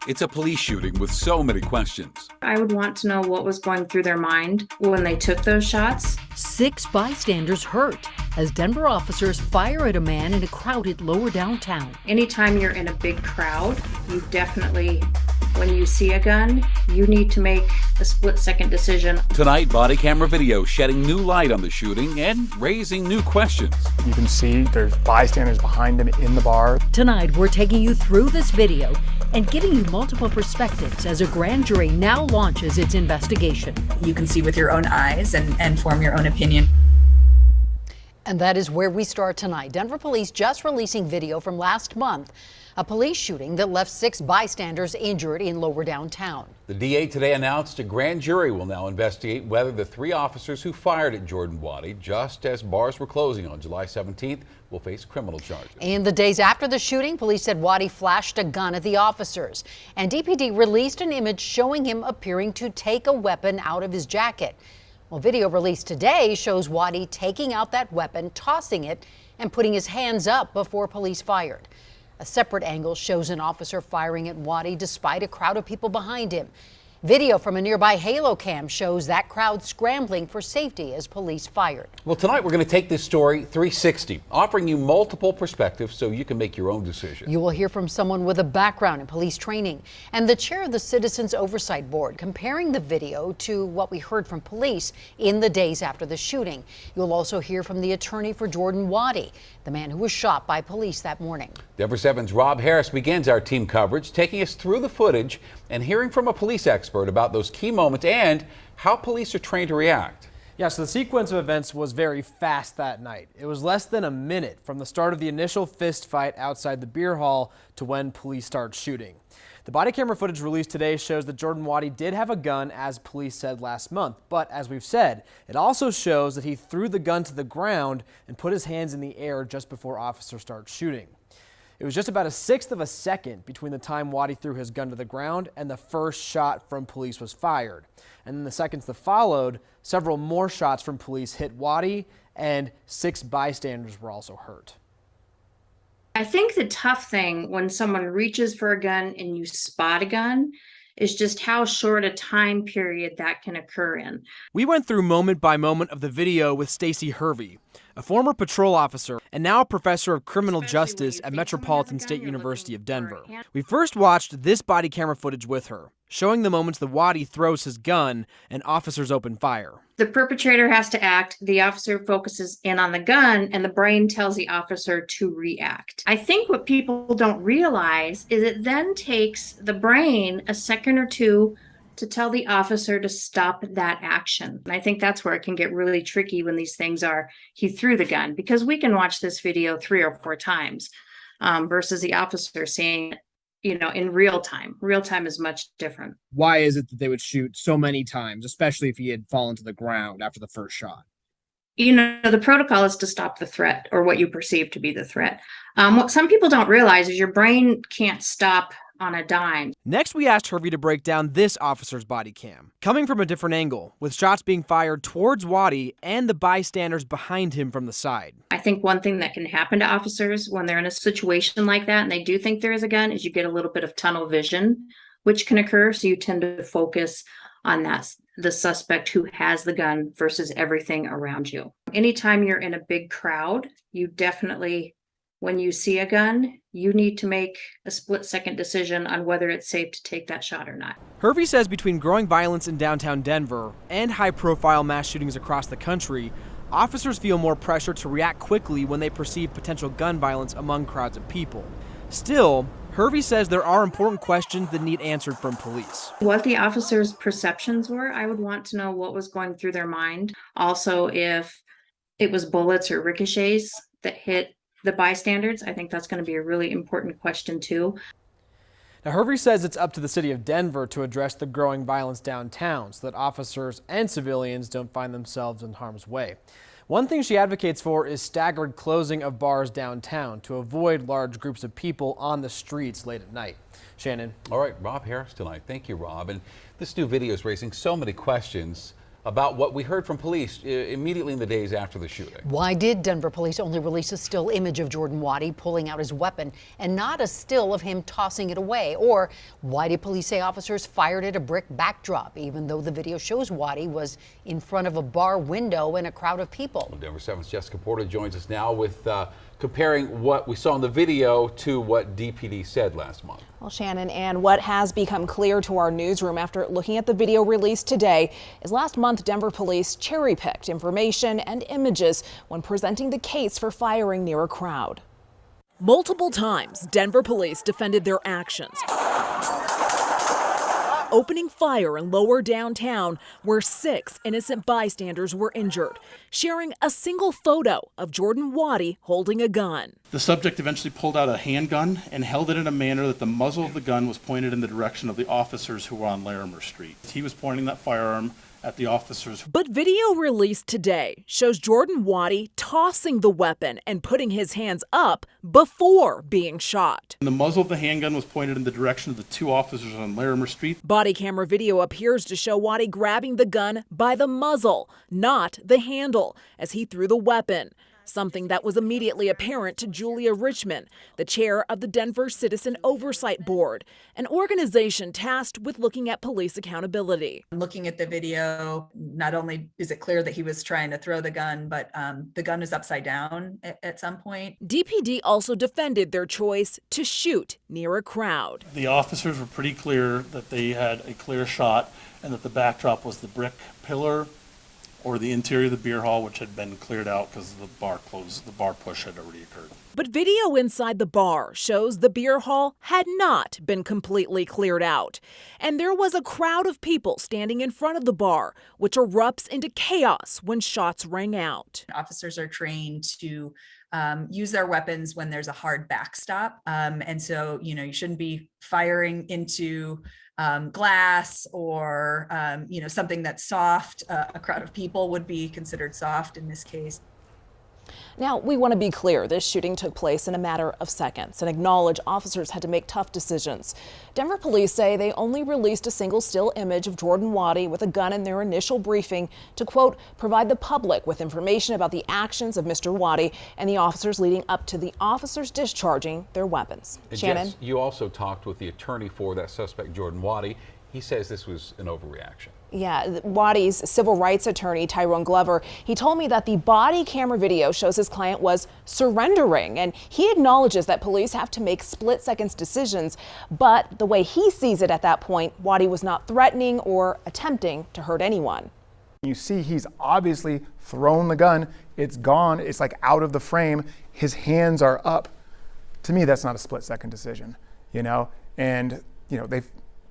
It's a police shooting with so many questions. I would want to know what was going through their mind when they took those shots. 6 bystanders hurt as Denver officers fire at a man in a crowded lower downtown. Anytime you're in a big crowd, you definitely, when you see a gun, you need to make a split-second decision. Tonight, body camera video shedding new light on the shooting and raising new questions. You can see there's bystanders behind him in the bar. Tonight, we're taking you through this video and giving you multiple perspectives as a grand jury now launches its investigation. You can see with your own eyes and form your own opinion. And that is where we start tonight. Denver police just releasing video from last month, a police shooting that left 6 bystanders injured in lower downtown. The DA today announced a grand jury will now investigate whether the 3 officers who fired at Jordan Waddy just as bars were closing on July 17th will face criminal charges. In the days after the shooting, police said Waddy flashed a gun at the officers, and DPD released an image showing him appearing to take a weapon out of his jacket. Well, video released today shows Waddy taking out that weapon, tossing it, and putting his hands up before police fired. A separate angle shows an officer firing at Waddy despite a crowd of people behind him. Video from a nearby Halo cam shows that crowd scrambling for safety as police fired. Well, tonight we're going to take this story 360, offering you multiple perspectives so you can make your own decision. You will hear from someone with a background in police training and the chair of the Citizens Oversight Board comparing the video to what we heard from police in the days after the shooting. You'll also hear from the attorney for Jordan Waddy, the man who was shot by police that morning. Denver 7's Rob Harris begins our team coverage, taking us through the footage and hearing from a police expert about those key moments and how police are trained to react. Yeah, so the sequence of events was very fast that night. It was less than a minute from the start of the initial fist fight outside the beer hall to when police start shooting. The body camera footage released today shows that Jordan Waddy did have a gun, as police said last month. But as we've said, it also shows that he threw the gun to the ground and put his hands in the air just before officers start shooting. It was just about a 1/6 of a second between the time Waddy threw his gun to the ground and the first shot from police was fired. And in the seconds that followed, several more shots from police hit Waddy, and 6 bystanders were also hurt. I think the tough thing when someone reaches for a gun and you spot a gun is just how short a time period that can occur in. We went through moment by moment of the video with Stacy Hervey, a former patrol officer and now a professor of criminal justice at Metropolitan State University of Denver. We first watched this body camera footage with her, showing the moments that Waddy throws his gun and officers open fire. The perpetrator has to act, the officer focuses in on the gun, and the brain tells the officer to react. I think what people don't realize is it then takes the brain a second or two to tell the officer to stop that action. And I think that's where it can get really tricky when these things are, he threw the gun, because we can watch this video 3 or 4 times versus the officer seeing, in real time. Real time is much different. Why is it that they would shoot so many times, especially if he had fallen to the ground after the first shot? The protocol is to stop the threat, or what you perceive to be the threat. What some people don't realize is your brain can't stop on a dime. Next, we asked Hervey to break down this officer's body cam, coming from a different angle, with shots being fired towards Waddy and the bystanders behind him from the side. I think one thing that can happen to officers when they're in a situation like that and they do think there is a gun is you get a little bit of tunnel vision, which can occur. So you tend to focus on the suspect who has the gun versus everything around you. Anytime you're in a big crowd, you definitely, when you see a gun, you need to make a split-second decision on whether it's safe to take that shot or not. Hervey says between growing violence in downtown Denver and high-profile mass shootings across the country, officers feel more pressure to react quickly when they perceive potential gun violence among crowds of people. Still, Hervey says there are important questions that need answered from police. What the officers' perceptions were, I would want to know what was going through their mind. Also, if it was bullets or ricochets that hit the bystanders, I think that's going to be a really important question too. Now, Hervey says it's up to the city of Denver to address the growing violence downtown so that officers and civilians don't find themselves in harm's way. One thing she advocates for is staggered closing of bars downtown to avoid large groups of people on the streets late at night. Shannon. All right, Rob Harris tonight. Thank you, Rob. And this new video is raising so many questions. about what we heard from police immediately in the days after the shooting. Why did Denver police only release a still image of Jordan Waddy pulling out his weapon and not a still of him tossing it away? Or why did police say officers fired at a brick backdrop, even though the video shows Waddy was in front of a bar window and a crowd of people? Well, Denver 7's Jessica Porter joins us now with comparing what we saw in the video to what DPD said last month. Well, Shannon, and what has become clear to our newsroom after looking at the video released today is last month Denver police cherry-picked information and images when presenting the case for firing near a crowd. Multiple times, Denver police defended their actions, opening fire in lower downtown where 6 innocent bystanders were injured, sharing a single photo of Jordan Waddy holding a gun. The subject eventually pulled out a handgun and held it in a manner that the muzzle of the gun was pointed in the direction of the officers who were on Larimer Street. He was pointing that firearm at the officers. But video released today shows Jordan Waddy tossing the weapon and putting his hands up before being shot. The muzzle of the handgun was pointed in the direction of the 2 officers on Larimer Street. Body camera video appears to show Waddy grabbing the gun by the muzzle, not the handle, as he threw the weapon. Something that was immediately apparent to Julia Richmond, the chair of the Denver Citizen Oversight Board, an organization tasked with looking at police accountability. Looking at the video, not only is it clear that he was trying to throw the gun, but the gun is upside down at some point. DPD also defended their choice to shoot near a crowd. The officers were pretty clear that they had a clear shot and that the backdrop was the brick pillar or the interior of the beer hall, which had been cleared out because the bar closed, the bar push had already occurred. But video inside the bar shows the beer hall had not been completely cleared out. And there was a crowd of people standing in front of the bar, which erupts into chaos when shots rang out. Officers are trained to use their weapons when there's a hard backstop. And so, you shouldn't be firing into glass or, something that's soft. A crowd of people would be considered soft in this case. Now, we want to be clear, this shooting took place in a matter of seconds and acknowledge officers had to make tough decisions. Denver police say they only released a single still image of Jordan Waddy with a gun in their initial briefing to, quote, provide the public with information about the actions of Mr. Waddy and the officers leading up to the officers discharging their weapons. And Shannon? Jess, you also talked with the attorney for that suspect, Jordan Waddy. He says this was an overreaction. Yeah, Waddy's civil rights attorney, Tyrant, he told me that the body camera video shows his client was surrendering, and he acknowledges that police have to make split-second decisions, but the way he sees it at that point, Waddy was not threatening or attempting to hurt anyone. You see he's obviously thrown the gun, it's gone, it's like out of the frame, his hands are up. To me, that's not a split-second decision, and they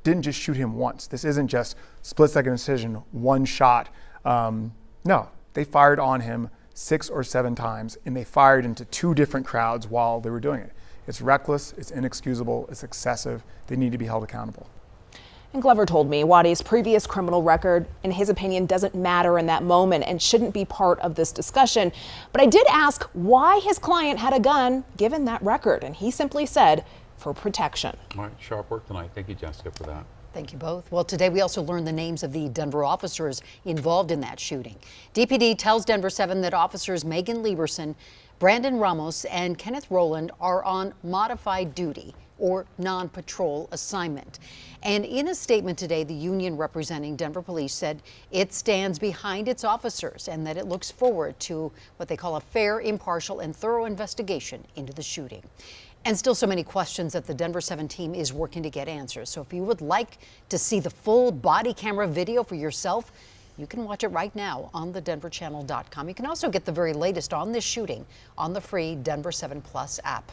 didn't just shoot him once. This isn't just split-second decision, one shot. No, they fired on him 6 or 7 times, and they fired into 2 different crowds while they were doing it. It's reckless, it's inexcusable, it's excessive. They need to be held accountable. And Glover told me Waddy's previous criminal record, in his opinion, doesn't matter in that moment and shouldn't be part of this discussion. But I did ask why his client had a gun given that record, and he simply said, for protection. All right, sharp work tonight. Thank you, Jessica, for that. Thank you both. Well, today we also learned the names of the Denver officers involved in that shooting. DPD tells Denver 7 that officers Megan Lieberson, Brandon Ramos, and Kenneth Rowland are on modified duty or non-patrol assignment. And in a statement today, the union representing Denver police said it stands behind its officers and that it looks forward to what they call a fair, impartial, and thorough investigation into the shooting. And still so many questions that the Denver 7 team is working to get answers. So if you would like to see the full body camera video for yourself, you can watch it right now on thedenverchannel.com. You can also get the very latest on this shooting on the free Denver 7 Plus app.